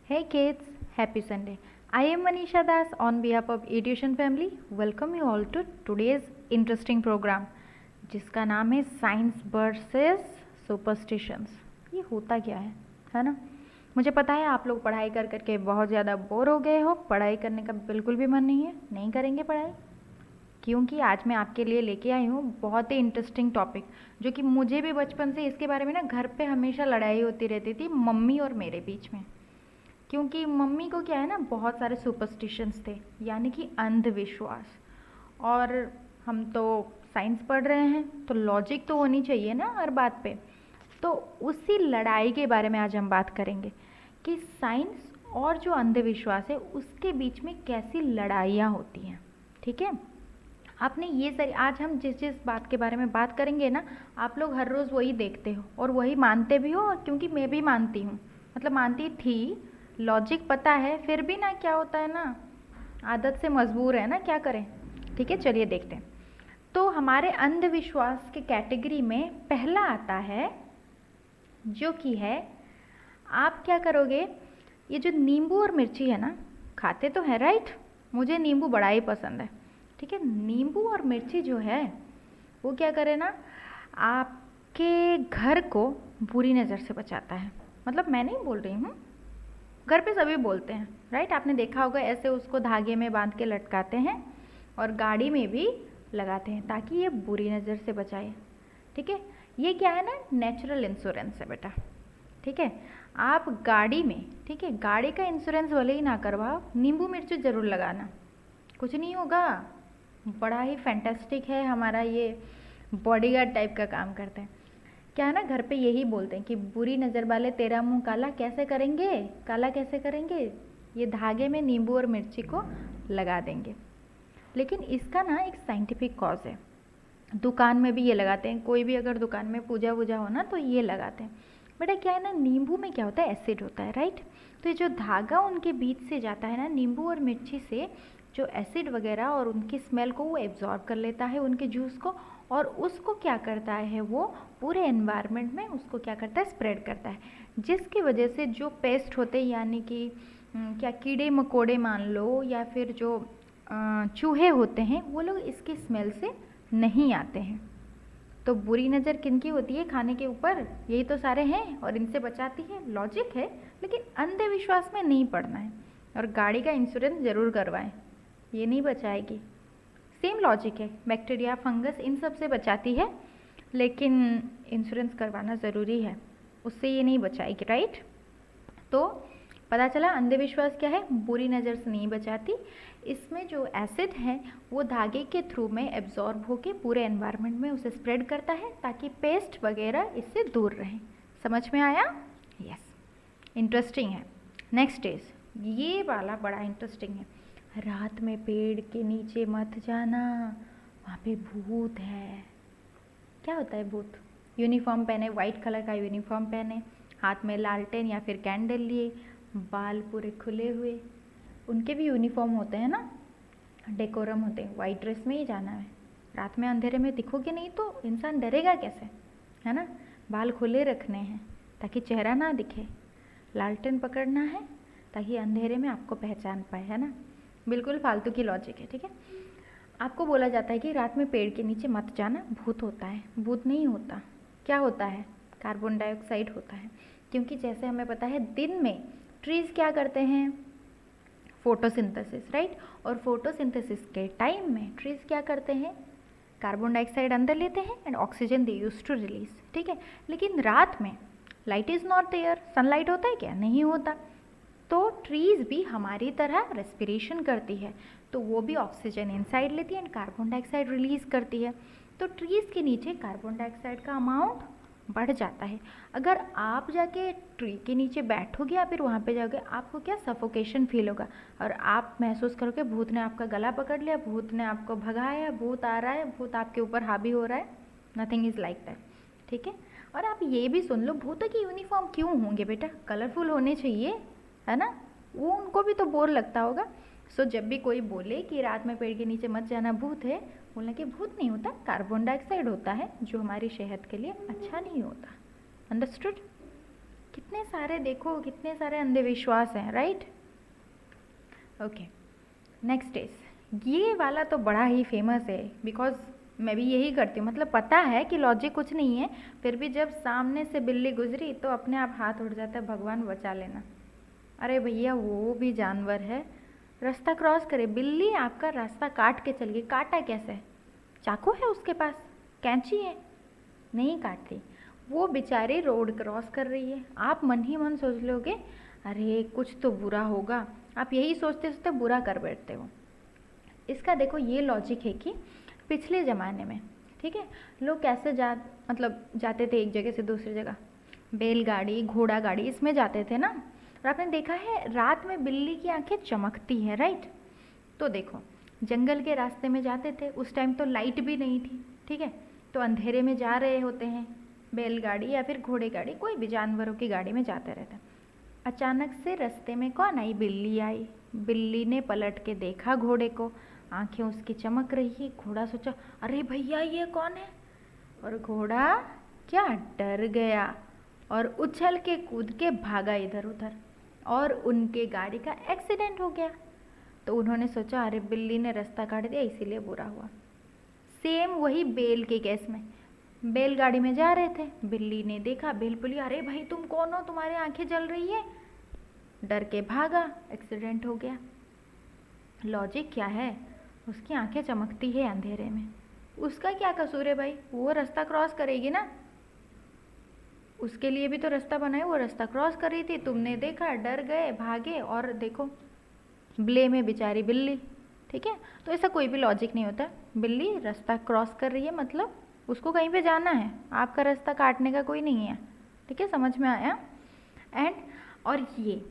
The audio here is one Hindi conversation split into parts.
Hey kids, happy Sunday. I am Manisha Das on behalf of Education Family. Welcome you all to today's interesting program जिसका नाम है साइंस वर्सेस सुपरस्टिशंस। ये होता क्या है ना? मुझे पता है आप लोग पढ़ाई कर करके बहुत ज़्यादा बोर हो गए हो, पढ़ाई करने का बिल्कुल भी मन नहीं है, नहीं करेंगे पढ़ाई, क्योंकि आज मैं आपके लिए लेके आई हूँ बहुत ही इंटरेस्टिंग टॉपिक, जो कि मुझे भी बचपन से इसके बारे में ना घर पे हमेशा लड़ाई होती रहती थी मम्मी और मेरे बीच में। क्योंकि मम्मी को क्या है ना, बहुत सारे सुपरस्टिशंस थे, यानी कि अंधविश्वास। और हम तो साइंस पढ़ रहे हैं तो लॉजिक तो होनी चाहिए ना हर बात पे। तो उसी लड़ाई के बारे में आज हम बात करेंगे कि साइंस और जो अंधविश्वास है उसके बीच में कैसी लड़ाइयाँ होती हैं। ठीक है, आपने ये सारी, आज हम जिस जिस बात के बारे में बात करेंगे ना, आप लोग हर रोज़ वही देखते हो और वही मानते भी हो, और क्योंकि मैं भी मानती हूँ, मतलब मानती थी, लॉजिक पता है, फिर भी ना क्या होता है ना, आदत से मजबूर है ना, क्या करें। ठीक है, चलिए देखते हैं। तो हमारे अंधविश्वास के कैटेगरी में पहला आता है, जो कि है, आप क्या करोगे, ये जो नींबू और मिर्ची है ना, खाते तो है राइट, मुझे नींबू बड़ा ही पसंद है। ठीक है, नींबू और मिर्ची जो है वो क्या करे ना, आपके घर को बुरी नज़र से बचाता है। मतलब मैं नहीं बोल रही हूँ, घर पे सभी बोलते हैं राइट। आपने देखा होगा, ऐसे उसको धागे में बांध के लटकाते हैं और गाड़ी में भी लगाते हैं ताकि ये बुरी नज़र से बचाए। ठीक है, ये क्या है ना, नेचुरल इंश्योरेंस है बेटा। ठीक है, आप गाड़ी में, ठीक है, गाड़ी का इंश्योरेंस भले ही ना करवाओ, नींबू मिर्ची ज़रूर लगाना, कुछ नहीं होगा। बड़ा ही फैंटास्टिक है, हमारा ये बॉडीगार्ड टाइप का काम करता है। क्या है ना, घर पे यही बोलते हैं कि बुरी नज़र वाले तेरा मुंह काला कैसे करेंगे, काला कैसे करेंगे, ये धागे में नींबू और मिर्ची को लगा देंगे। लेकिन इसका ना एक साइंटिफिक कॉज है, दुकान में भी ये लगाते हैं, कोई भी अगर दुकान में पूजा वूजा हो ना तो ये लगाते हैं। बेटा क्या है ना, नींबू में क्या होता है, एसिड होता है राइट। तो ये जो धागा उनके बीच से जाता है ना, नींबू और मिर्ची से, जो एसिड वगैरह और उनकी स्मेल को वो एब्जॉर्ब कर लेता है, उनके जूस को, और उसको क्या करता है, वो पूरे एनवायरनमेंट में उसको क्या करता है, स्प्रेड करता है। जिसकी वजह से जो पेस्ट होते हैं, यानी कि क्या कीड़े मकोड़े मान लो, या फिर जो चूहे होते हैं, वो लोग इसकी स्मेल से नहीं आते हैं। तो बुरी नज़र किनकी होती है, खाने के ऊपर, यही तो सारे हैं और इनसे बचाती है, लॉजिक है। लेकिन अंधविश्वास में नहीं पड़ना है, और गाड़ी का इंश्योरेंस ज़रूर करवाएं, ये नहीं बचाएगी। सेम लॉजिक है, बैक्टीरिया फंगस इन सब से बचाती है, लेकिन इंश्योरेंस करवाना ज़रूरी है, उससे ये नहीं बचाएगी राइट। तो पता चला अंधविश्वास क्या है, बुरी नज़र से नहीं बचाती। इसमें जो एसिड है वो धागे के थ्रू में एब्जॉर्ब होके पूरे एनवायरनमेंट में उसे स्प्रेड करता है ताकि पेस्ट वगैरह इससे दूर रहें। समझ में आया? यस, इंटरेस्टिंग है। नेक्स्ट इज, ये वाला बड़ा इंटरेस्टिंग है, रात में पेड़ के नीचे मत जाना, वहाँ पे भूत है। क्या होता है भूत? यूनिफॉर्म पहने, वाइट कलर का यूनिफॉर्म पहने, हाथ में लालटेन या फिर कैंडल लिए, बाल पूरे खुले हुए, उनके भी यूनिफॉर्म होते हैं ना, डेकोरम होते हैं, वाइट ड्रेस में ही जाना है। रात में अंधेरे में दिखोगे नहीं तो इंसान डरेगा कैसे, है ना। बाल खुले रखने हैं ताकि चेहरा ना दिखे, लालटेन पकड़ना है ताकि अंधेरे में आपको पहचान पाए, है ना। बिल्कुल फालतू की लॉजिक है। ठीक है, आपको बोला जाता है कि रात में पेड़ के नीचे मत जाना, भूत होता है। भूत नहीं होता, क्या होता है, कार्बन डाइऑक्साइड होता है। क्योंकि जैसे हमें पता है, दिन में ट्रीज़ क्या करते हैं, फोटोसिंथेसिस राइट। और फोटोसिंथेसिस के टाइम में ट्रीज़ क्या करते हैं, कार्बन डाइऑक्साइड अंदर लेते हैं and oxygen they use to release. ठीक है, लेकिन रात में light is not there, sunlight होता है क्या, नहीं होता। तो ट्रीज़ भी हमारी तरह रेस्पिरेशन करती है, तो वो भी ऑक्सीजन इनसाइड लेती है एंड कार्बन डाइऑक्साइड रिलीज़ करती है। तो ट्रीज़ के नीचे कार्बन डाइऑक्साइड का अमाउंट बढ़ जाता है। अगर आप जाके ट्री के नीचे बैठोगे या फिर वहाँ पे जाओगे, आपको क्या सफोकेशन फील होगा, और आप महसूस करोगे भूत ने आपका गला पकड़ लिया, भूत ने आपको भगाया, भूत आ रहा है, भूत आपके ऊपर हावी हो रहा है। Nothing is like that. ठीक है, और आप ये भी सुन लो, भूतों की यूनिफॉर्म क्यों होंगे बेटा, कलरफुल होने चाहिए, है ना, वो उनको भी तो बोर लगता होगा। सो जब भी कोई बोले कि रात में पेड़ के नीचे मत जाना, भूत है, बोलना कि भूत नहीं होता, कार्बन डाइऑक्साइड होता है जो हमारी सेहत के लिए अच्छा नहीं होता। अंडरस्टूड? कितने सारे, देखो कितने सारे अंधविश्वास हैं, राइट। ओके, नेक्स्ट इज, ये वाला तो बड़ा ही फेमस है, बिकॉज मैं भी यही करती हूँ। मतलब पता है कि लॉजिक कुछ नहीं है, फिर भी जब सामने से बिल्ली गुजरी तो अपने आप हाथ उठ जाता है, भगवान बचा लेना। अरे भैया वो भी जानवर है, रास्ता क्रॉस करे, बिल्ली आपका रास्ता काट के चल गई, काटा कैसे? चाकू है उसके पास, कैंची है, नहीं काटती। वो बेचारी रोड क्रॉस कर रही है, आप मन ही मन सोच लोगे अरे कुछ तो बुरा होगा, आप यही सोचते सोचते बुरा कर बैठते हो। इसका देखो ये लॉजिक है कि पिछले ज़माने में, ठीक है, लोग कैसे मतलब जाते थे एक जगह से दूसरी जगह, बैलगाड़ी, घोड़ा गाड़ी, इसमें जाते थे ना। और आपने देखा है रात में बिल्ली की आंखें चमकती हैं, राइट। तो देखो जंगल के रास्ते में जाते थे, उस टाइम तो लाइट भी नहीं थी, ठीक है, तो अंधेरे में जा रहे होते हैं, बैलगाड़ी या फिर घोड़े गाड़ी, कोई भी जानवरों की गाड़ी में जाते रहते हैं। अचानक से रास्ते में कौन आई? बिल्ली आई। बिल्ली ने पलट के देखा घोड़े को, आंखें उसकी चमक रही है। घोड़ा सोचा अरे भैया ये कौन है, और घोड़ा क्या डर गया और उछल के कूद के भागा इधर उधर, और उनके गाड़ी का एक्सीडेंट हो गया। तो उन्होंने सोचा अरे बिल्ली ने रास्ता काट दिया इसीलिए बुरा हुआ। सेम वही बेल के केस में, बैलगाड़ी में जा रहे थे, बिल्ली ने देखा, बेल बोली अरे भाई तुम कौन हो, तुम्हारी आंखें जल रही है, डर के भागा, एक्सीडेंट हो गया। लॉजिक क्या है? उसकी आंखें चमकती है अंधेरे में, उसका क्या कसूर है भाई? वो रास्ता क्रॉस करेगी ना, उसके लिए भी तो रास्ता बना है, वो रास्ता क्रॉस कर रही थी, तुमने देखा, डर गए, भागे, और देखो ब्लेम है बेचारी बिल्ली, ठीक है। तो ऐसा कोई भी लॉजिक नहीं होता। बिल्ली रास्ता क्रॉस कर रही है मतलब उसको कहीं पे जाना है, आपका रास्ता काटने का कोई नहीं है, ठीक है, समझ में आया। एंड और ये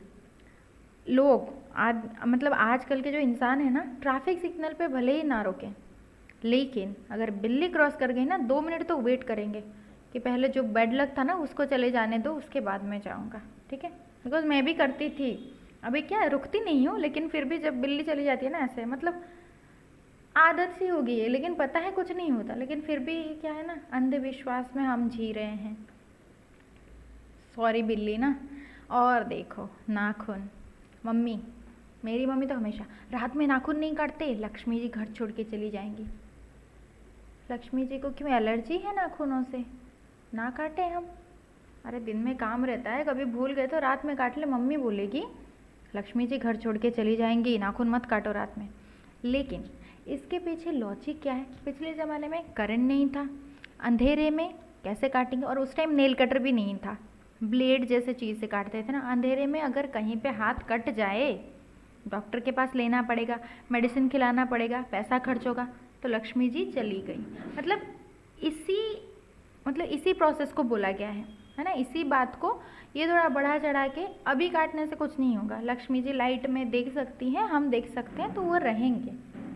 लोग आज मतलब आजकल के जो इंसान है ना, ट्रैफिक सिग्नल पे भले ही ना रोकें, लेकिन अगर बिल्ली क्रॉस कर गई ना 2 मिनट तो वेट करेंगे कि पहले जो बैड लक था ना उसको चले जाने दो, उसके बाद मैं जाऊँगा, ठीक है। बिकॉज मैं भी करती थी, अभी क्या रुकती नहीं हूँ, लेकिन फिर भी जब बिल्ली चली जाती है ना ऐसे, मतलब आदत सी हो गई है, लेकिन पता है कुछ नहीं होता, लेकिन फिर भी क्या है ना, अंधविश्वास में हम जी रहे हैं। सॉरी बिल्ली ना। और देखो नाखून, मम्मी, मेरी मम्मी तो हमेशा रात में नाखून नहीं काटते, लक्ष्मी जी घर छोड़ के चली जाएंगी। लक्ष्मी जी को क्यों एलर्जी है नाखूनों से? ना काटे हम, अरे दिन में काम रहता है, कभी भूल गए तो रात में काट ले, मम्मी बोलेगी लक्ष्मी जी घर छोड़ के चली जाएंगी, नाखून मत काटो रात में। लेकिन इसके पीछे लॉजिक क्या है? पिछले ज़माने में करंट नहीं था, अंधेरे में कैसे काटेंगे, और उस टाइम नेल कटर भी नहीं था, ब्लेड जैसे चीज़ से काटते थे ना। अंधेरे में अगर कहीं पे हाथ कट जाए, डॉक्टर के पास लेना पड़ेगा, मेडिसिन खिलाना पड़ेगा, पैसा खर्च होगा, तो लक्ष्मी जी चली गई। मतलब इसी प्रोसेस को बोला गया है ना, इसी बात को ये थोड़ा बढ़ा चढ़ा के, अभी काटने से कुछ नहीं होगा, लक्ष्मी जी लाइट में देख सकती हैं, हम देख सकते हैं, तो वो रहेंगे,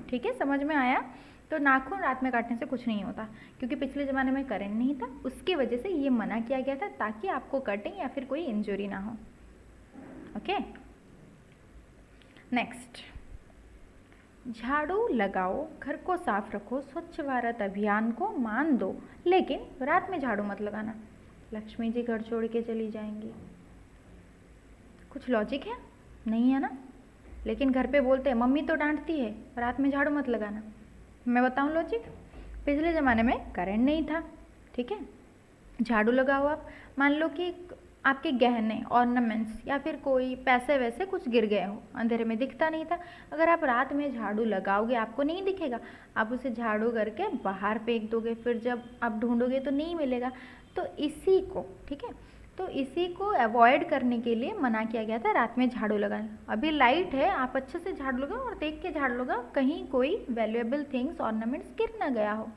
ठीक है, समझ में आया। तो नाखून रात में काटने से कुछ नहीं होता, क्योंकि पिछले ज़माने में करंट नहीं था, उसकी वजह से ये मना किया गया था, ताकि आपको कटें या फिर कोई इंजरी ना हो। ओके, नेक्स्ट, झाड़ू लगाओ, घर को साफ रखो, स्वच्छ भारत अभियान को मान दो, लेकिन रात में झाड़ू मत लगाना, लक्ष्मी जी घर छोड़ के चली जाएंगी। कुछ लॉजिक है? नहीं है ना। लेकिन घर पे बोलते हैं, मम्मी तो डांटती है रात में झाड़ू मत लगाना। मैं बताऊं लॉजिक, पिछले ज़माने में करंट नहीं था, ठीक है, झाड़ू लगाओ आप, मान लो कि आपके गहने, ऑर्नामेंट्स या फिर कोई पैसे वैसे कुछ गिर गए हो, अंधेरे में दिखता नहीं था, अगर आप रात में झाड़ू लगाओगे आपको नहीं दिखेगा, आप उसे झाड़ू करके बाहर फेंक दोगे, फिर जब आप ढूंढोगे तो नहीं मिलेगा। तो इसी को, ठीक है, तो इसी को अवॉइड करने के लिए मना किया गया था रात में झाड़ू लगाना। अभी लाइट है, आप अच्छे से झाड़ू लगाओ और देख के झाड़ू लगाओ, कहीं कोई वैल्यूएबल थिंग्स, ऑर्नामेंट्स गिर ना गया हो।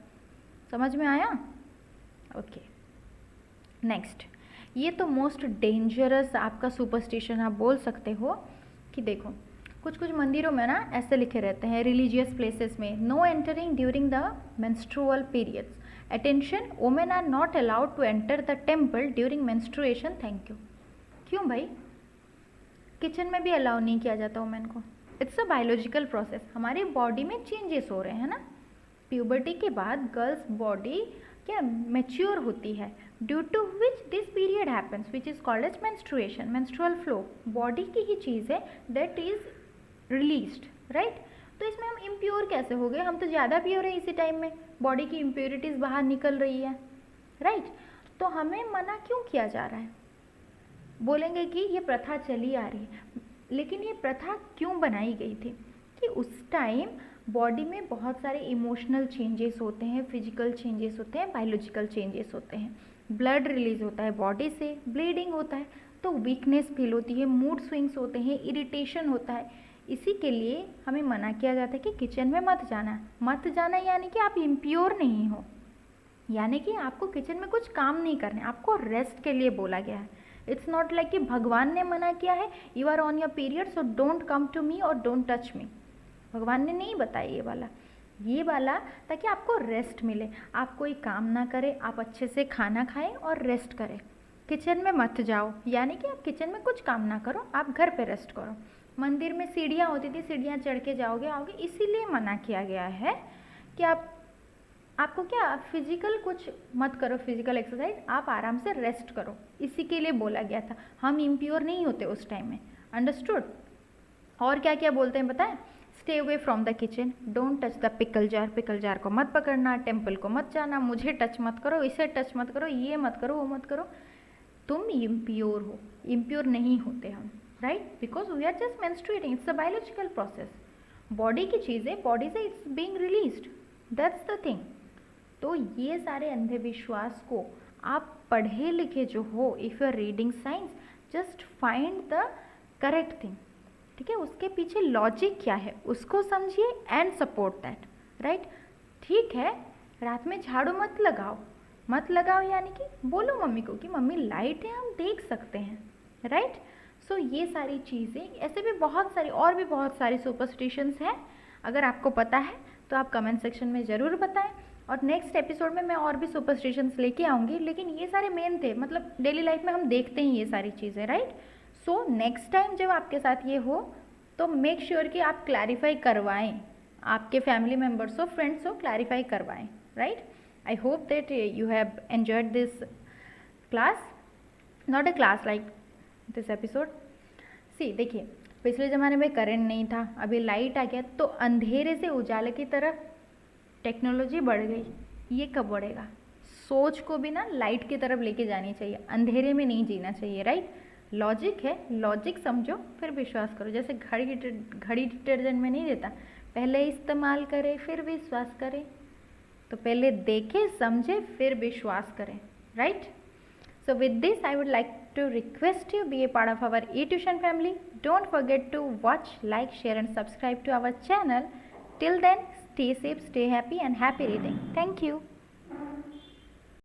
समझ में आया? ओके, नेक्स्ट, ये तो मोस्ट डेंजरस आपका सुपरस्टिशन आप बोल सकते हो कि देखो कुछ कुछ मंदिरों में ना ऐसे लिखे रहते हैं, रिलीजियस प्लेसेस में, no entering during the menstrual periods, attention, women are not allowed to enter the temple during menstruation, thank you. क्यों भाई? किचन में भी अलाउ नहीं किया जाता वुमेन को? इट्स अ बायोलॉजिकल प्रोसेस, हमारी बॉडी में चेंजेस हो रहे हैं ना, प्यूबर्टी के बाद गर्ल्स बॉडी क्या मैच्योर होती है, due to which this period happens which is called as menstruation, menstrual flow, body की ही चीज़ है दैट इज रिलीज्ड, राइट। तो इसमें हम इम्प्योर कैसे हो गए, हम तो ज़्यादा प्योर है इसी टाइम में, बॉडी की इम्प्योरिटीज़ बाहर निकल रही है, राइट। तो हमें मना क्यों किया जा रहा है, बोलेंगे कि ये प्रथा चली आ रही है, लेकिन ये प्रथा क्यों बनाई गई थी कि उस टाइम बॉडी में बहुत सारे इमोशनल चेंजेस होते हैं, फिजिकल चेंजेस होते हैं, बायोलॉजिकल चेंजेस होते हैं, ब्लड रिलीज होता है बॉडी से, ब्लीडिंग होता है, तो वीकनेस फील होती है, मूड स्विंग्स होते हैं, इरिटेशन होता है। इसी के लिए हमें मना किया जाता है कि किचन में मत जाना। मत जाना यानी कि आप इम्प्योर नहीं हो, यानी कि आपको किचन में कुछ काम नहीं करने, आपको रेस्ट के लिए बोला गया है। इट्स नॉट लाइक कि भगवान ने मना किया है you are on your period so don't come to me और डोंट टच मी, भगवान ने नहीं बताया ये वाला ताकि आपको रेस्ट मिले, आप कोई काम ना करें, आप अच्छे से खाना खाएं और रेस्ट करें। किचन में मत जाओ यानी कि आप किचन में कुछ काम ना करो, आप घर पे रेस्ट करो। मंदिर में सीढ़ियाँ होती थी, सीढ़ियाँ चढ़ के जाओगे आओगे, इसीलिए मना किया गया है कि आपको क्या फिजिकल कुछ मत करो, फिजिकल एक्सरसाइज, आप आराम से रेस्ट करो, इसी के लिए बोला गया था। हम इम्प्योर नहीं होते उस टाइम में, अंडरस्टूड। और क्या क्या बोलते हैं बताएं, stay away from the kitchen, don't touch the pickle jar, pickle jar को मत पकड़ना, टेम्पल को मत जाना, मुझे टच मत करो, इसे टच मत करो, ये मत करो, वो मत करो। तुम इम्प्योर हो, इम्प्योर नहीं होते हम, right, because we are just menstruating, it's a biological process, body की चीज़ें बॉडी से it's being released, that's the thing. तो ये सारे अंधविश्वास को आप पढ़े लिखे जो हो, if you are reading science, just find the correct thing, ठीक है, उसके पीछे लॉजिक क्या है उसको समझिए एंड सपोर्ट दैट, राइट। ठीक है, रात में झाड़ू मत लगाओ, मत लगाओ यानी कि बोलो मम्मी को कि मम्मी लाइट है हम देख सकते हैं, राइट। सो ये सारी चीज़ें, ऐसे भी बहुत सारी और भी बहुत सारी सुपरस्टिशंस हैं, अगर आपको पता है तो आप कमेंट सेक्शन में ज़रूर बताएं, और नेक्स्ट एपिसोड में मैं और भी सुपरस्टिशंस लेके आऊँगी, लेकिन ये सारे मेन थे, मतलब डेली लाइफ में हम देखते हैं ये सारी चीज़ें, राइट। सो नेक्स्ट टाइम जब आपके साथ ये हो तो मेक श्योर कि आप क्लैरिफाई करवाएं, आपके फैमिली मेम्बर्स हो, फ्रेंड्स हो, क्लैरिफाई करवाएं, right. I hope that you have enjoyed this class, not a class like this episode. See देखिए, पिछले ज़माने में करंट नहीं था, अभी लाइट आ गया, तो अंधेरे से उजाले की तरफ टेक्नोलॉजी बढ़ गई, ये कब बढ़ेगा। सोच को भी ना लाइट की तरफ लेके जानी चाहिए, अंधेरे में नहीं जीना चाहिए, राइट। लॉजिक है, लॉजिक समझो फिर विश्वास करो, जैसे घड़ी डिटर्जेंट में नहीं देता, पहले इस्तेमाल करें फिर विश्वास करें, तो पहले देखें समझे फिर विश्वास करें, right. So with this, I would like to request you be a part of our eTuition family. Don't forget to watch, like, share and subscribe to our channel. Till then, stay safe, stay happy and happy reading. Thank you.